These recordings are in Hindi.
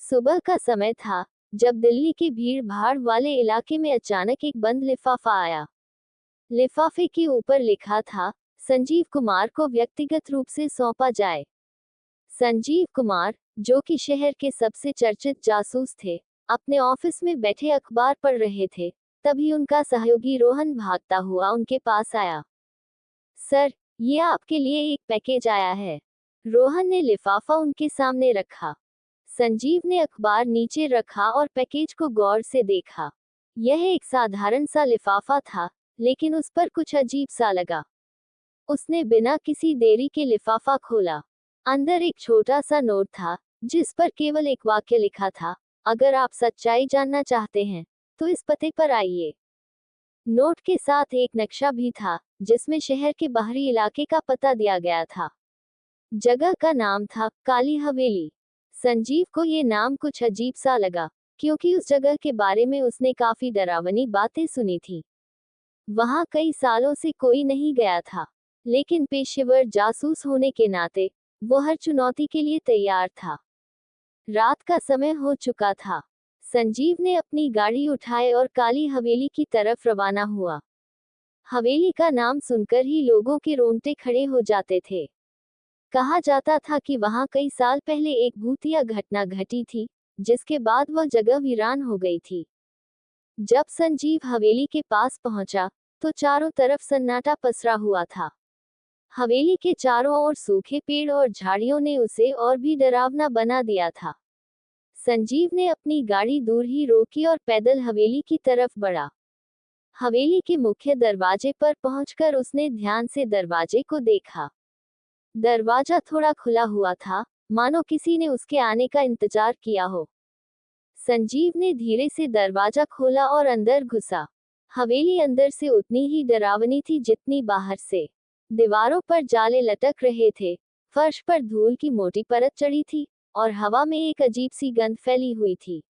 सुबह का समय था जब दिल्ली के भीड़ भाड़ वाले इलाके में अचानक एक बंद लिफाफा आया। लिफाफे के ऊपर लिखा था, संजीव कुमार को व्यक्तिगत रूप से सौंपा जाए। संजीव कुमार, जो कि शहर के सबसे चर्चित जासूस थे, अपने ऑफिस में बैठे अखबार पढ़ रहे थे। तभी उनका सहयोगी रोहन भागता हुआ उनके पास आया। सर, ये आपके लिए एक पैकेज आया है। रोहन ने लिफाफा उनके सामने रखा। संजीव ने अखबार नीचे रखा और पैकेज को गौर से देखा। यह एक साधारण सा लिफाफा था, लेकिन उस पर कुछ अजीब सा लगा। उसने बिना किसी देरी के लिफाफा खोला। अंदर एक छोटा सा नोट था, जिस पर केवल एक वाक्य लिखा था, अगर आप सच्चाई जानना चाहते हैं, तो इस पते पर आइए। नोट के साथ एक नक्शा भी था, जिसमें शहर के बाहरी इलाके का पता दिया गया था। जगह का नाम था काली हवेली। संजीव को ये नाम कुछ अजीब सा लगा, क्योंकि उस जगह के बारे में उसने काफी डरावनी बातें सुनी थी। वहां कई सालों से कोई नहीं गया था, लेकिन पेशेवर जासूस होने के नाते वो हर चुनौती के लिए तैयार था। रात का समय हो चुका था। संजीव ने अपनी गाड़ी उठाई और काली हवेली की तरफ रवाना हुआ। हवेली का नाम सुनकर ही लोगों के रोंगटे खड़े हो जाते थे। कहा जाता था कि वहां कई साल पहले एक भूतिया घटना घटी थी, जिसके बाद वह जगह वीरान हो गई थी। जब संजीव हवेली के पास पहुंचा, तो चारों तरफ सन्नाटा पसरा हुआ था। हवेली के चारों ओर सूखे पेड़ और झाड़ियों ने उसे और भी डरावना बना दिया था। संजीव ने अपनी गाड़ी दूर ही रोकी और पैदल हवेली की तरफ बढ़ा। हवेली के मुख्य दरवाजे पर पहुंचकर उसने ध्यान से दरवाजे को देखा। दरवाजा थोड़ा खुला हुआ था, मानो किसी ने उसके आने का इंतजार किया हो। संजीव ने धीरे से दरवाजा खोला और अंदर घुसा। हवेली अंदर से उतनी ही डरावनी थी जितनी बाहर से। दीवारों पर जाले लटक रहे थे, फर्श पर धूल की मोटी परत चढ़ी थी, और हवा में एक अजीब सी गंध फैली हुई थी।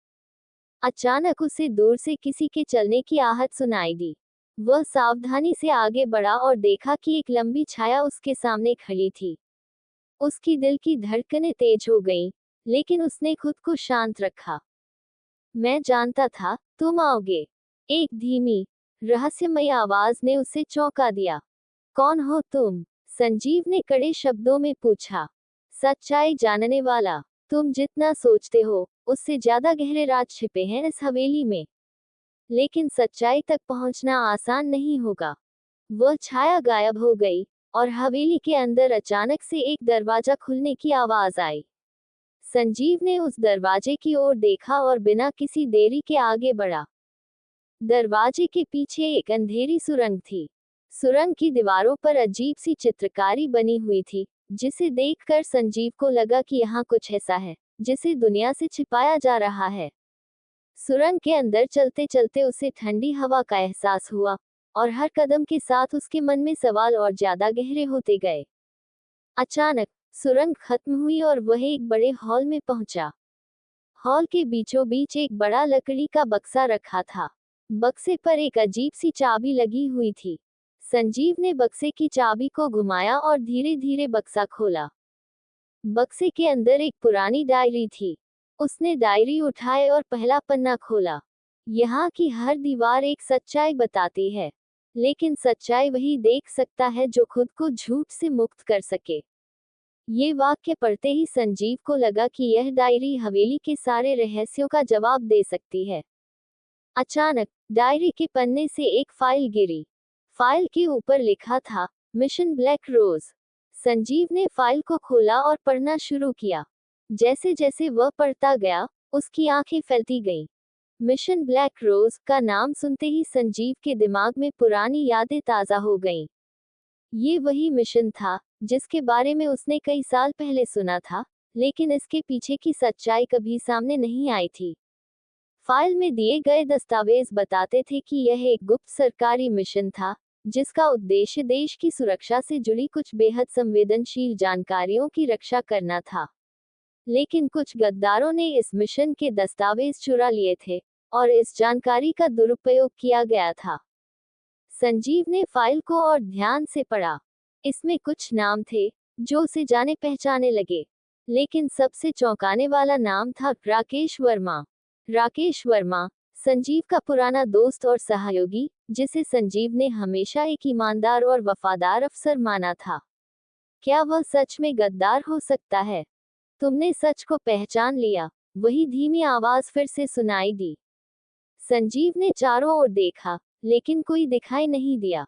अचानक उसे दूर से किसी के चलने की आहट सुनाई दी। वह सावधानी से आगे बढ़ा और देखा कि एक लंबी छाया उसके सामने खड़ी थी। उसकी दिल की धड़कनें तेज हो गईं, लेकिन उसने खुद को शांत रखा। मैं जानता था तुम आओगे, एक धीमी, रहस्यमयी आवाज ने उसे चौंका दिया। कौन हो तुम? संजीव ने कड़े शब्दों में पूछा। सच्चाई जानने वाला। तुम जितना सोचते हो, उससे ज्यादा गहरे राज छिपे हैं इस हवेली में। लेकिन सच्चाई तक पहुंचना आसान नहीं होगा। वह छाया गायब हो गई, और हवेली के अंदर अचानक से एक दरवाजा खुलने की आवाज आई। संजीव ने उस दरवाजे की ओर देखा और बिना किसी देरी के आगे बढ़ा। दरवाजे के पीछे एक अंधेरी सुरंग थी। सुरंग की दीवारों पर अजीब सी चित्रकारी बनी हुई थी, जिसे देखकर संजीव को लगा कि यहाँ कुछ ऐसा है जिसे दुनिया से छिपाया जा रहा है। सुरंग के अंदर चलते चलते उसे ठंडी हवा का एहसास हुआ, और हर कदम के साथ उसके मन में सवाल और ज्यादा गहरे होते गए। अचानक सुरंग खत्म हुई और वह एक बड़े हॉल में पहुंचा। हॉल के बीचों बीच एक बड़ा लकड़ी का बक्सा रखा था। बक्से पर एक अजीब सी चाबी लगी हुई थी। संजीव ने बक्से की चाबी को घुमाया और धीरे धीरे बक्सा खोला। बक्से के अंदर एक पुरानी डायरी थी। उसने डायरी उठाई और पहला पन्ना खोला। यहाँ की हर दीवार एक सच्चाई बताती है, लेकिन सच्चाई वही देख सकता है जो खुद को झूठ से मुक्त कर सके। ये वाक्य पढ़ते ही संजीव को लगा कि यह डायरी हवेली के सारे रहस्यों का जवाब दे सकती है। अचानक डायरी के पन्ने से एक फाइल गिरी। फाइल के ऊपर लिखा था, मिशन ब्लैक रोज। संजीव ने फाइल को खोला और पढ़ना शुरू किया। जैसे जैसे वह पढ़ता गया, उसकी आंखें फैलती गईं। मिशन ब्लैक रोज का नाम सुनते ही संजीव के दिमाग में पुरानी यादें ताज़ा हो गईं। ये वही मिशन था जिसके बारे में उसने कई साल पहले सुना था, लेकिन इसके पीछे की सच्चाई कभी सामने नहीं आई थी। फाइल में दिए गए दस्तावेज बताते थे कि यह एक गुप्त सरकारी मिशन था, जिसका उद्देश्य देश की सुरक्षा से जुड़ी कुछ बेहद संवेदनशील जानकारियों की रक्षा करना था। लेकिन कुछ गद्दारों ने इस मिशन के दस्तावेज चुरा लिए थे, और इस जानकारी का दुरुपयोग किया गया था। संजीव ने फाइल को और ध्यान से पढ़ा। इसमें कुछ नाम थे जो उसे जाने पहचाने लगे, लेकिन सबसे चौंकाने वाला नाम था राकेश वर्मा। राकेश वर्मा, संजीव का पुराना दोस्त और सहयोगी, जिसे संजीव ने हमेशा एक ईमानदार और वफादार अफसर माना था। क्या वह सच में गद्दार हो सकता है? तुमने सच को पहचान लिया, वही धीमी आवाज फिर से सुनाई दी। संजीव ने चारों ओर देखा, लेकिन कोई दिखाई नहीं दिया।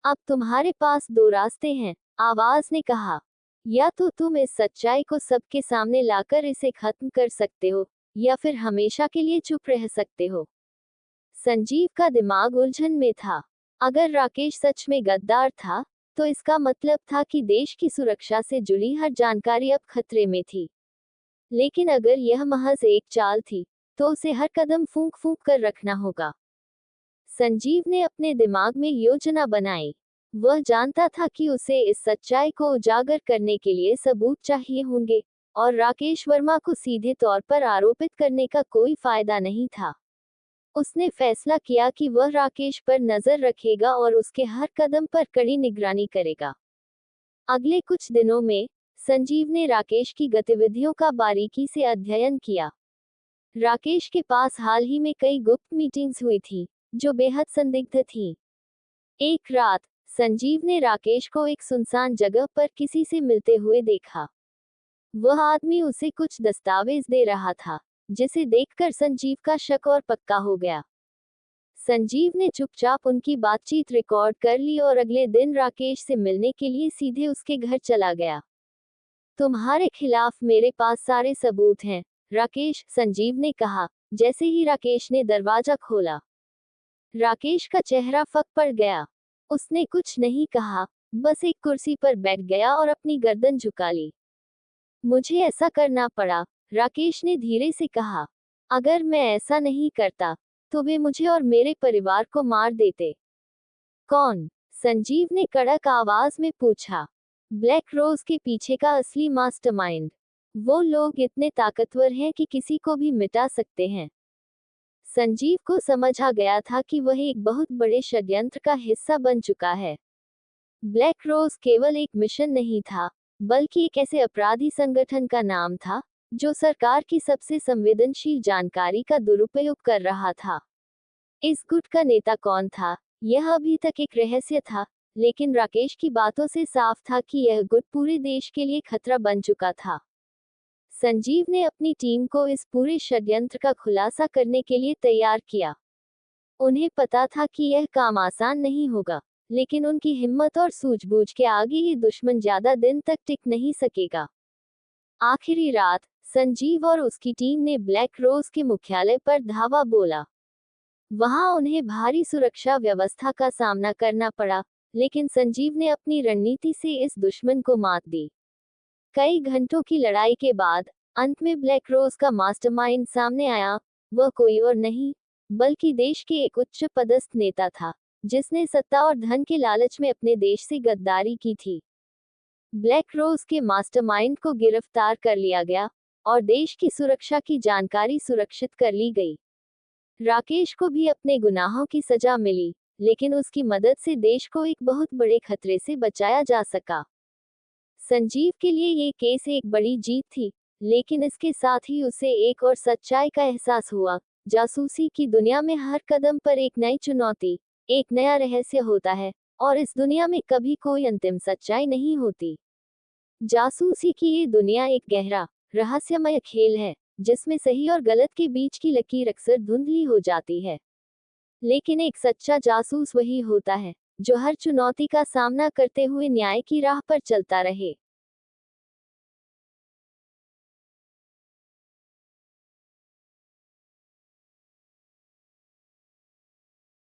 अब तुम्हारे पास दो रास्ते हैं, आवाज ने कहा। या तो तुम इस सच्चाई को सबके सामने लाकर इसे खत्म कर सकते हो, या फिर हमेशा के लिए चुप रह सकते हो। संजीव का दिमाग उलझन में था। अगर राकेश सच में गद्दार था, तो इसका मतलब था कि देश की सुरक्षा से जुड़ी हर जानकारी अब खतरे में थी। लेकिन अगर यह महज एक चाल थी, तो उसे हर कदम फूंक फूंक कर रखना होगा। संजीव ने अपने दिमाग में योजना बनाई। वह जानता था कि उसे इस सच्चाई को उजागर करने के लिए सबूत चाहिए होंगे, और राकेश वर्मा को सीधे तौर पर आरोपित करने का कोई फायदा नहीं था। उसने फैसला किया कि वह राकेश पर नजर रखेगा और उसके हर कदम पर कड़ी निगरानी करेगा। अगले कुछ दिनों में संजीव ने राकेश की गतिविधियों का बारीकी से अध्ययन किया। राकेश के पास हाल ही में कई गुप्त मीटिंग्स हुई थी, जो बेहद संदिग्ध थीं। एक रात संजीव ने राकेश को एक सुनसान जगह पर किसी से मिलते हुए देखा। वह आदमी उसे कुछ दस्तावेज दे रहा था, जिसे देखकर संजीव का शक और पक्का हो गया। संजीव ने चुपचाप उनकी बातचीत रिकॉर्ड कर ली और अगले दिन राकेश से मिलने के लिए सीधे उसके घर चला गया। तुम्हारे खिलाफ मेरे पास सारे सबूत हैं, राकेश, संजीव ने कहा, जैसे ही राकेश ने दरवाजा खोला। राकेश का चेहरा फक पड़ गया। उसने कुछ नहीं कहा, बस एक कुर्सी पर बैठ गया और अपनी गर्दन झुका ली। मुझे ऐसा करना पड़ा, राकेश ने धीरे से कहा। अगर मैं ऐसा नहीं करता, तो वे मुझे और मेरे परिवार को मार देते। कौन? संजीव ने कड़क आवाज में पूछा। ब्लैक रोज के पीछे का असली मास्टरमाइंड। वो लोग इतने ताकतवर हैं कि किसी को भी मिटा सकते हैं। संजीव को समझ आ गया था कि वह एक बहुत बड़े षड्यंत्र का हिस्सा बन चुका है। ब्लैक रोज केवल एक मिशन नहीं था, बल्कि एक ऐसे अपराधी संगठन का नाम था, जो सरकार की सबसे संवेदनशील जानकारी का दुरुपयोग कर रहा था। इस गुट का नेता कौन था, यह अभी तक एक रहस्य था, लेकिन राकेश की बातों से साफ था कि यह गुट पूरे देश के लिए खतरा बन चुका था। संजीव ने अपनी टीम को इस पूरे षड्यंत्र का खुलासा करने के लिए तैयार किया। उन्हें पता था कि यह काम आसान नहीं होगा, लेकिन उनकी हिम्मत और सूझबूझ के आगे ये दुश्मन ज्यादा दिन तक टिक नहीं सकेगा। आखिरी रात संजीव और उसकी टीम ने ब्लैक रोज के मुख्यालय पर धावा बोला। वहां उन्हें भारी सुरक्षा व्यवस्था का सामना करना पड़ा, लेकिन संजीव ने अपनी रणनीति से इस दुश्मन को मात दी। कई घंटों की लड़ाई के बाद अंत में ब्लैक रोज का मास्टरमाइंड सामने आया। वह कोई और नहीं, बल्कि देश के एक उच्च पदस्थ नेता था, जिसने सत्ता और धन के लालच में अपने देश से गद्दारी की थी। ब्लैक रोज के मास्टरमाइंड को गिरफ्तार कर लिया गया और देश की सुरक्षा की जानकारी सुरक्षित कर ली गई। राकेश को भी अपने गुनाहों की सजा मिली, लेकिन उसकी मदद से देश को एक बहुत बड़े खतरे से बचाया जा सका। संजीव के लिए ये केस एक बड़ी जीत थी, लेकिन इसके साथ ही उसे एक और सच्चाई का एहसास हुआ। जासूसी की दुनिया में हर कदम पर एक नई चुनौती, एक नया रहस्य होता है, और इस दुनिया में कभी कोई अंतिम सच्चाई नहीं होती। जासूसी की ये दुनिया एक गहरा, रहस्यमय खेल है, जिसमें सही और गलत के बीच की लकीर अक्सर धुंधली हो जाती है। लेकिन एक सच्चा जासूस वही होता है, जो हर चुनौती का सामना करते हुए न्याय की राह पर चलता रहे।